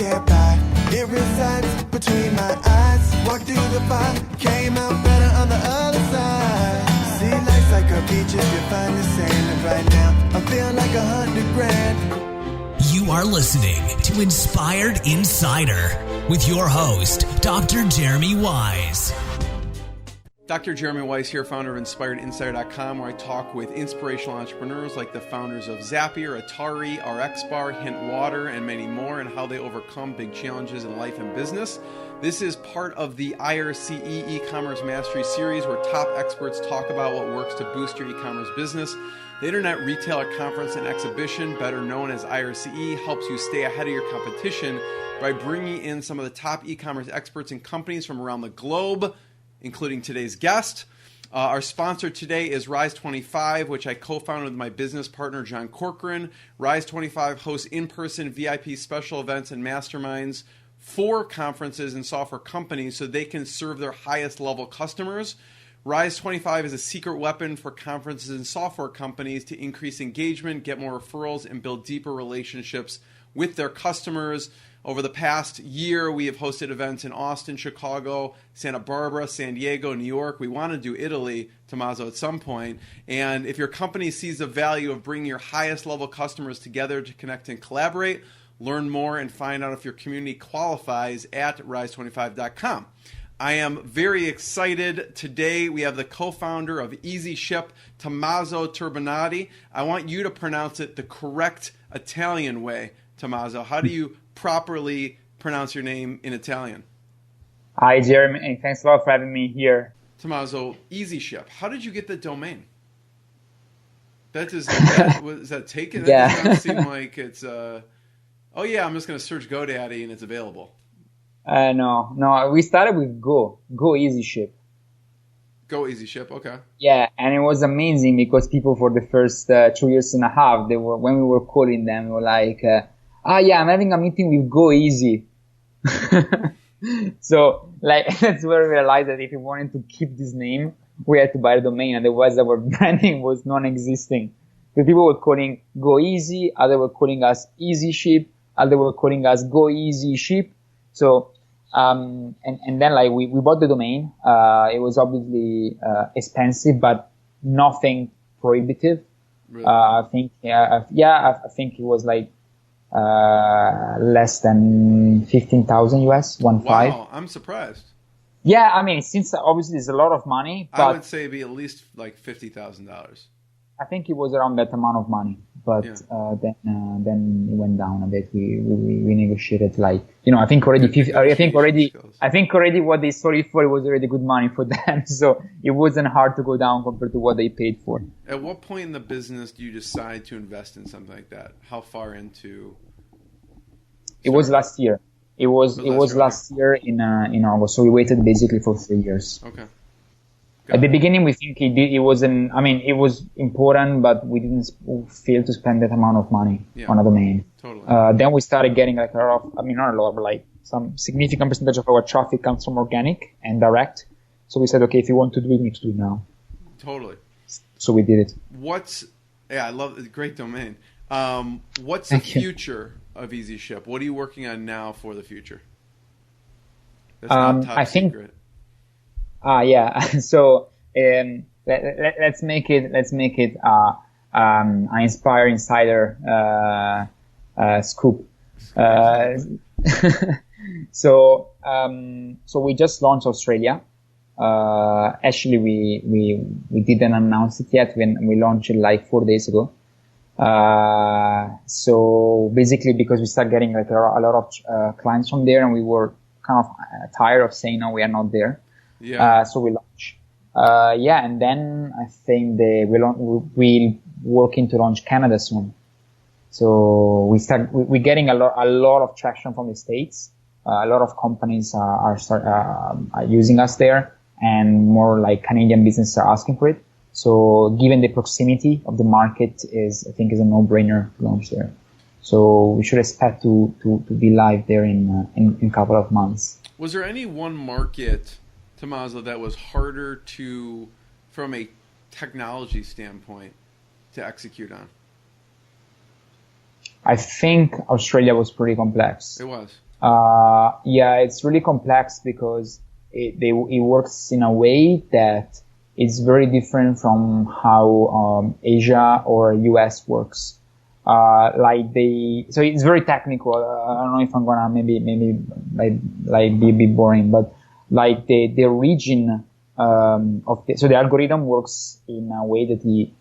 can't buy. It resides between my eyes. Walked through the fire, came out better on the other side. See, life's like a beach if you find the sand. And right now, I feel like $100,000. You are listening to Inspired Insider with your host, Dr. Jeremy Wise. Dr. Jeremy Wise here, founder of InspiredInsider.com, where I talk with inspirational entrepreneurs like the founders of Zapier, Atari, RxBar, Hint Water, and many more, and how they overcome big challenges in life and business. This is part of the IRCE E-commerce Mastery Series, where top experts talk about what works to boost your e-commerce business. The Internet Retailer Conference and Exhibition, better known as IRCE, helps you stay ahead of your competition by bringing in some of the top e-commerce experts and companies from around the globe, including today's guest. Our sponsor today is Rise25, which I co-founded with my business partner, John Corcoran. Rise25 hosts in-person VIP special events and masterminds for conferences and software companies so they can serve their highest level customers. Rise25 is a secret weapon for conferences and software companies to increase engagement, get more referrals, and build deeper relationships with their customers. Over the past year, we have hosted events in Austin, Chicago, Santa Barbara, San Diego, New York. We want to do Italy, Tommaso, at some point. And if your company sees the value of bringing your highest level customers together to connect and collaborate, learn more and find out if your community qualifies at rise25.com. I am very excited. Today we have the co-founder of Easyship, Tommaso Tamburnotti. I want you to pronounce it the correct Italian way, Tommaso. How do you properly pronounce your name in Italian? Hi, Jeremy, and thanks a lot for having me here. Tommaso, Easyship. How did you get the domain? Was that taken? Yeah. That does not seem like it's... Oh yeah, I'm just going to search GoDaddy and it's available. No. We started with Go Easyship. Go Easyship, okay. Yeah, and it was amazing because people for the first 2 years and a half, when we were calling them, they were like, I'm having a meeting with Go Easy. So, that's where we realized that if we wanted to keep this name, we had to buy a domain, otherwise our branding was non-existing. So people were calling Go Easy, others were calling us Easyship, others were calling us Go Easy Ship. So, and then we bought the domain. It was obviously, expensive, but nothing prohibitive. Really? I think it was less than 15,000 US, 1.5. Wow, I'm surprised. Yeah, I mean, since obviously it's a lot of money, but I would say it'd be at least like $50,000. I think it was around that amount of money, but yeah. Then it went down a bit. We negotiated I think already what they sold it for was already good money for them, so it wasn't hard to go down compared to what they paid for. At what point in the business do you decide to invest in something like that? How far into? It was last year. It was last year in August. So we waited basically for 3 years. Okay. At the beginning, we think it was important, but we didn't feel to spend that amount of money on a domain. Totally. Then we started getting some significant percentage of our traffic comes from organic and direct. So we said, okay, if you want to do it, you need to do it now. Totally. So we did it. I love it. Great domain. What's the future of Easyship? What are you working on now for the future? That's not top secret. Yeah. So let's make it an Inspire Insider scoop. So we just launched Australia. Actually, we didn't announce it yet when we launched it 4 days ago. So basically, because we started getting a lot of clients from there, and we were kind of tired of saying no, we are not there. Yeah. So we launched. And then I think we'll working to launch Canada soon. So we're getting a lot of traction from the States. A lot of companies are using us there, and more Canadian businesses are asking for it. So given the proximity of the market I think is a no-brainer to launch there. So we should expect to be live there in a couple of months. Was there any one market, Tommaso, that was harder from a technology standpoint, to execute on? I think Australia was pretty complex. It was. Yeah, it's really complex because it works in a way that it's very different from how Asia or US works. So it's very technical. I don't know if I'm gonna maybe like be a bit boring, but like the origin so the algorithm works in a way that he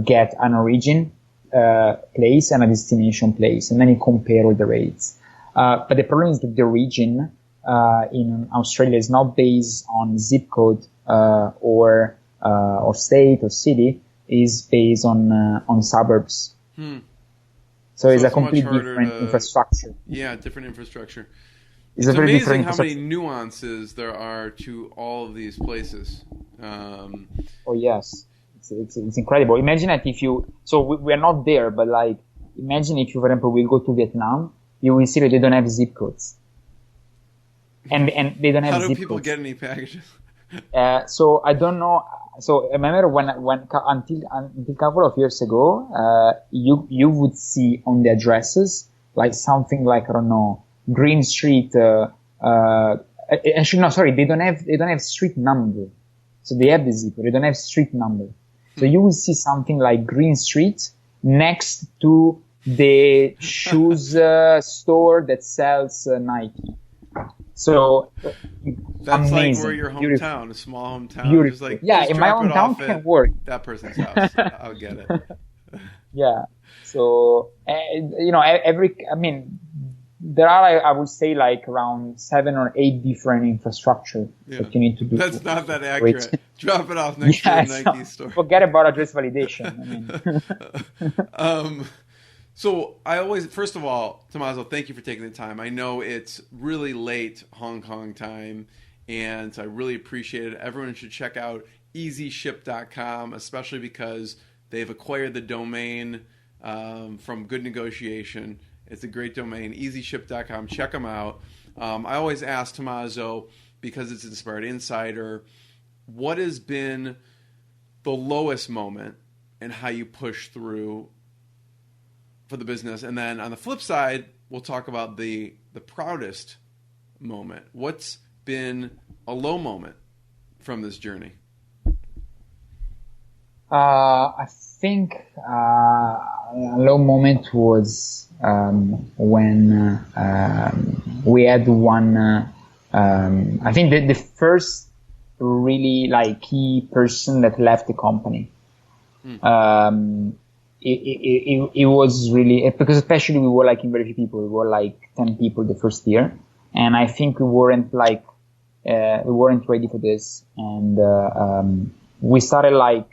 get an origin place and a destination place, and then he compare all the rates. But the problem is that the origin in Australia is not based on zip code or state or city, is based on suburbs. So it's a completely different infrastructure. Yeah, different infrastructure. It's a very amazing how many nuances there are to all of these places. Oh yes, it's incredible. Imagine that we are not there, but like imagine if you, for example, will go to Vietnam, you will see that they don't have zip codes, and they don't have. How do zip people codes. get any packages? So I don't know. So I remember when until a couple of years ago, you would see on the addresses like something like, I don't know, Green Street. Actually, no, sorry, they don't have street number. So they have the zip code. They don't have street number. So you will see something like Green Street next to the shoes store that sells Nike. So that's amazing. Like where your hometown, beautiful. A small hometown. Beautiful. Just like, yeah, just in my hometown can work. That person's house. I'll get it. Yeah. So there are, I would say, like around 7 or 8 different infrastructure that you need to do. That's not that accurate. Drop it off next to a Nike store. Forget about address validation. So I always, first of all, Tommaso, thank you for taking the time. I know it's really late Hong Kong time, and I really appreciate it. Everyone should check out Easyship.com, especially because they've acquired the domain from Good Negotiation. It's a great domain, Easyship.com. Check them out. I always ask Tommaso, because it's Inspired Insider, what has been the lowest moment and how you push through for the business? And then on the flip side, we'll talk about the proudest moment. What's been a low moment from this journey? I think a low moment was when we had one. I think the first really like key person that left the company. It was really, because especially we were like in very few people. We were like 10 people the first year, and I think we weren't ready for this, and we started like.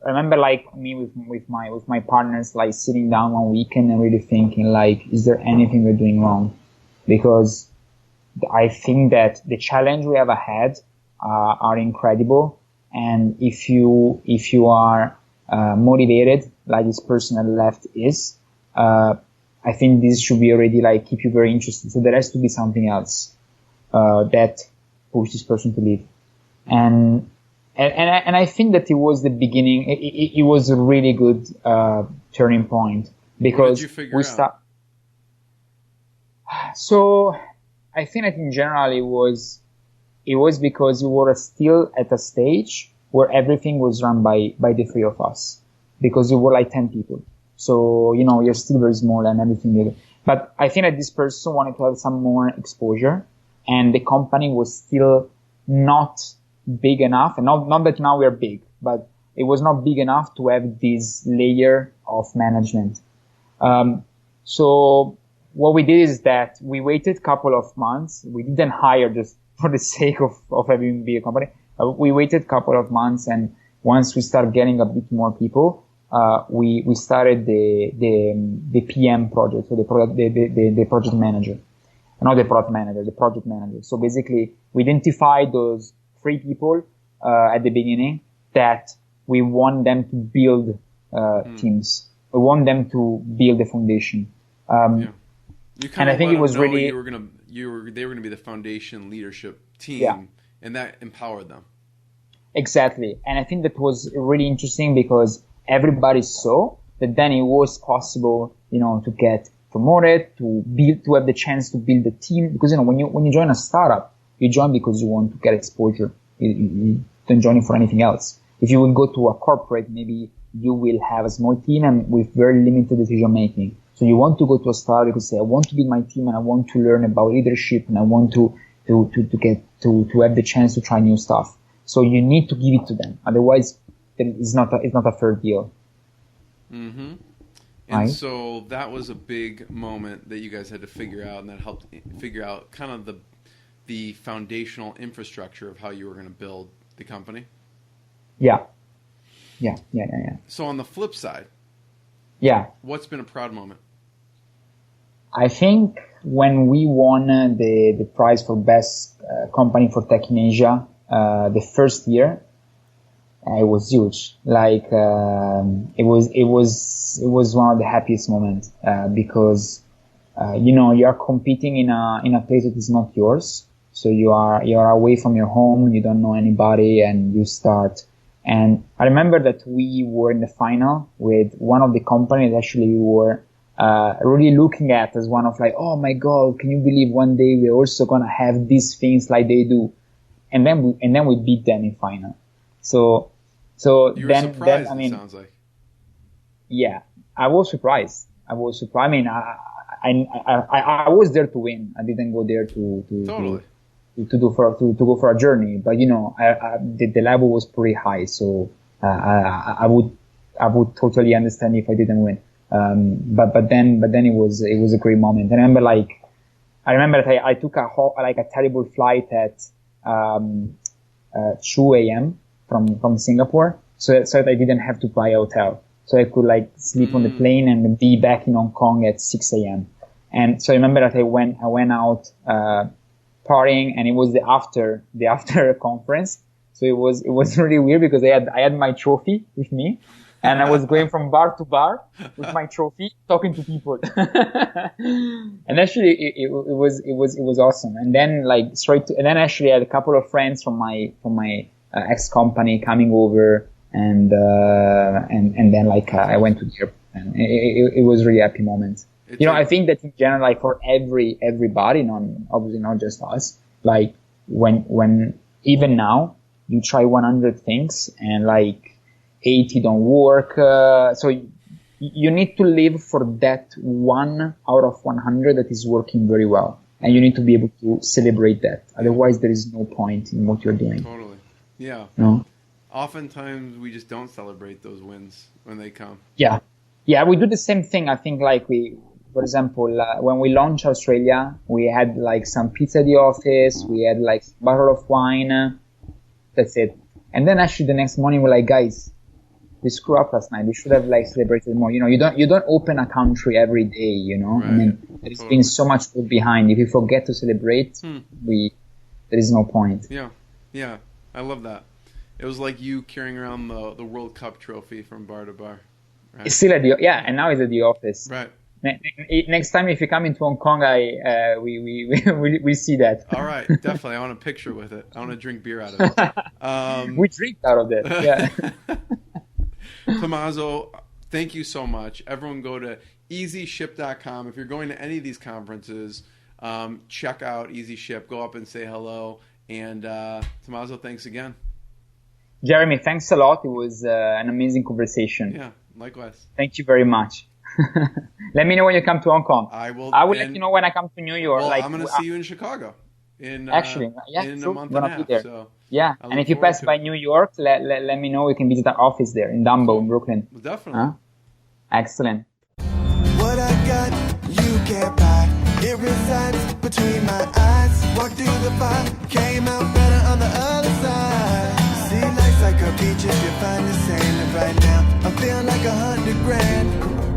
I remember like me with my partners like sitting down one weekend and really thinking like, is there anything we're doing wrong? Because I think that the challenge we have ahead are incredible, and if you are motivated like this person that left is, I think this should be already like keep you very interested. So there has to be something else that pushed this person to leave, and I think that it was the beginning. It was a really good turning point, because what did you figure out? So I think that in general it was because we were still at a stage where everything was run by the 3 of us, because we were like 10 people. So you're still very small and everything. But I think that this person wanted to have some more exposure, and the company was still not big enough, and not that now we're big, but it was not big enough to have this layer of management. So what we did is that we waited a couple of months. We didn't hire just for the sake of having a big company. We waited a couple of months, and once we started getting a bit more people, we started the PM project, so the project manager, not the product manager, the project manager. So basically, we identified those 3 people at the beginning that we want them to build teams. We want them to build the foundation. And I think it was really they were going to be the foundation leadership team, and that empowered them. Exactly, and I think that was really interesting because everybody saw that then it was possible, to get promoted, to have the chance to build a team. Because, when you join a startup, you join because you want to get exposure. You don't join it for anything else. If you will go to a corporate, maybe you will have a small team and with very limited decision making. So you want to go to a startup because say, I want to build my team and I want to learn about leadership and I want to have the chance to try new stuff. So you need to give it to them. Otherwise, it's not a fair deal. Mm-hmm. And so that was a big moment that you guys had to figure out, and that helped figure out kind of the foundational infrastructure of how you were going to build the company. Yeah. So on the flip side, what's been a proud moment? I think when we won the prize for best company for tech in Asia, the first year, it was huge. Like, it was one of the happiest moments, because, you are competing in a place that is not yours. So you are away from your home, you don't know anybody, and you start. And I remember that we were in the final with one of the companies actually we were, really looking at as one of like, oh my God, can you believe one day we're also gonna have these things like they do? And then we beat them in final. So you were then, surprised, I mean, it sounds like. Yeah, I was surprised. I mean, I was there to win. I didn't go there to go for a journey. But the level was pretty high, so I would totally understand if I didn't win. But then it was a great moment. And I remember that I took a terrible flight at 2 a.m. from Singapore, so that I didn't have to buy a hotel. So I could sleep on the plane and be back in Hong Kong at 6 a.m. And so I remember that I went out, partying, and it was the after conference. So it was really weird because I had my trophy with me, and I was going from bar to bar with my trophy, talking to people. And actually it was awesome. And then actually I had a couple of friends from my ex company coming over, and then I went to the airport, and it was really happy moment. I think that in general, for everybody, obviously not just us, when even now you try 100 things and 80 don't work, so you need to live for that 1 out of 100 that is working very well, and you need to be able to celebrate that. Otherwise, there is no point in what you're doing. Totally. Yeah. No? Oftentimes we just don't celebrate those wins when they come. Yeah, we do the same thing. I think for example, when we launched Australia, we had some pizza at the office, we had a bottle of wine, that's it. And then actually the next morning we're like, guys, we screwed up last night. We should have celebrated more. You don't open a country every day, Right. I mean, there's been so much work behind. If you forget to celebrate, there is no point. Yeah, I love that. It was like you carrying around the World Cup trophy from bar to bar. Right? It's still and now it's at the office. Right. Next time, if you come into Hong Kong, we see that. All right, definitely. I want a picture with it. I want to drink beer out of it. We drink out of that. Yeah. Tommaso, thank you so much. Everyone, go to Easyship.com. If you're going to any of these conferences, check out Easyship. Go up and say hello. And Tommaso, thanks again. Jeremy, thanks a lot. It was an amazing conversation. Yeah, likewise. Thank you very much. Let me know when you come to Hong Kong. I will let you know when I come to New York. Well, I'm going to see you in Chicago in a month and a half. So and if you pass by New York, let me know. We can visit our office there in Dumbo, in Brooklyn. Well, definitely. Excellent. What I got, you can't buy. It resides between my eyes. Walked through the fire, came out better on the other side. See, life's like a beach if you find the sand. And right now, I feel like $100 grand.